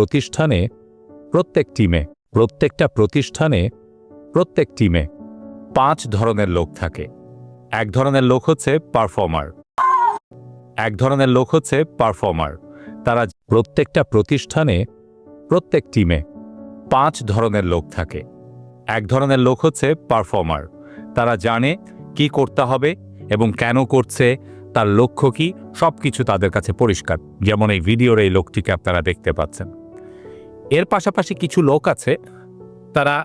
প্রতিষ্ঠানে প্রত্যেকটা প্রতিষ্ঠানে প্রত্যেক টিমে 5 ধরনের লোক থাকে। এক ধরনের লোক হচ্ছে পারফর্মার। তারা প্রত্যেকটা প্রতিষ্ঠানে প্রত্যেক টিমে 5 ধরনের লোক থাকে। এক ধরনের লোক হচ্ছে পারফর্মার। তারা জানে কি করতে হবে এবং কেন করছে, তার লক্ষ্য কি, সবকিছু তাদের কাছে পরিষ্কার। যেমন এই ভিডিওর এই লোকটিকে আপনারা দেখতে পাচ্ছেন। এর পাশাপাশি কিছু লোক আছে, তারা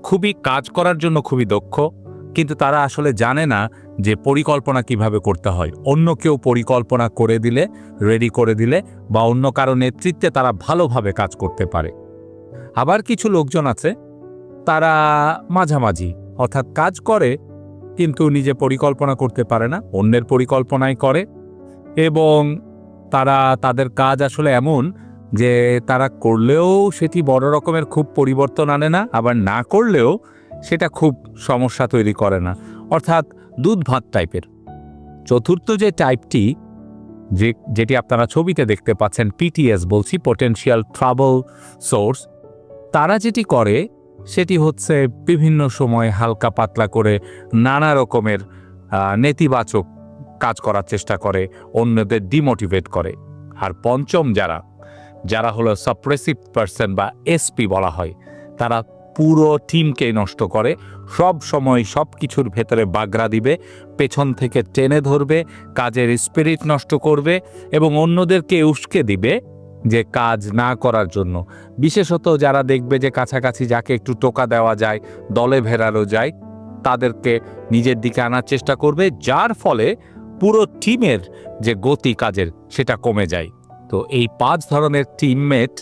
খুবই কাজ করার জন্য খুবই দক্ষ, কিন্তু তারা আসলে জানে না যে পরিকল্পনা কিভাবে করতে হয়। অন্য কেউ পরিকল্পনা করে দিলে, রেডি করে দিলে বা অন্য কারো নেতৃত্বে তারা ভালোভাবে কাজ করতে পারে। আবার কিছু লোকজন আছে, তারা মাঝামাঝি, অর্থাৎ কাজ করে কিন্তু নিজে পরিকল্পনা করতে পারে না, অন্যের পরিকল্পনাই করে, এবং তাদের কাজ আসলে এমন যে তারা করলেও সেটি বড় রকমের খুব পরিবর্তন আনে না, আবার না করলেও সেটা খুব সমস্যা তৈরি করে না, অর্থাৎ দুধ ভাত টাইপের। চতুর্থ যে টাইপটি, যেটি আপনারা ছবিতে দেখতে পাচ্ছেন, পিটিএস বলছি, পটেনশিয়াল ট্রাবল সোর্স, তারা যেটি করে সেটি হচ্ছে বিভিন্ন সময় হালকা পাতলা করে নানা রকমের নেতিবাচক কাজ করার চেষ্টা করে, অন্যদের ডিমোটিভেট করে। আর পঞ্চম যারা হলো সাপ্রেসিভ পারসন বা এসপি বলা হয়, তারা পুরো টিমকে নষ্ট করে, সব সময় সব কিছুর ভেতরে বাগড়া দিবে, পেছন থেকে টেনে ধরবে, কাজের স্পিরিট নষ্ট করবে এবং অন্যদেরকে উস্কে দিবে যে কাজ না করার জন্য। বিশেষত যারা দেখবে যে কাছাকাছি যাকে একটু টোকা দেওয়া যায়, দলে ভেড়ানো যায়, তাদেরকে নিজের দিকে আনার চেষ্টা করবে, যার ফলে পুরো টিমের যে গতি কাজের সেটা কমে যায়। তো এই 5 ধরনের টিমমেট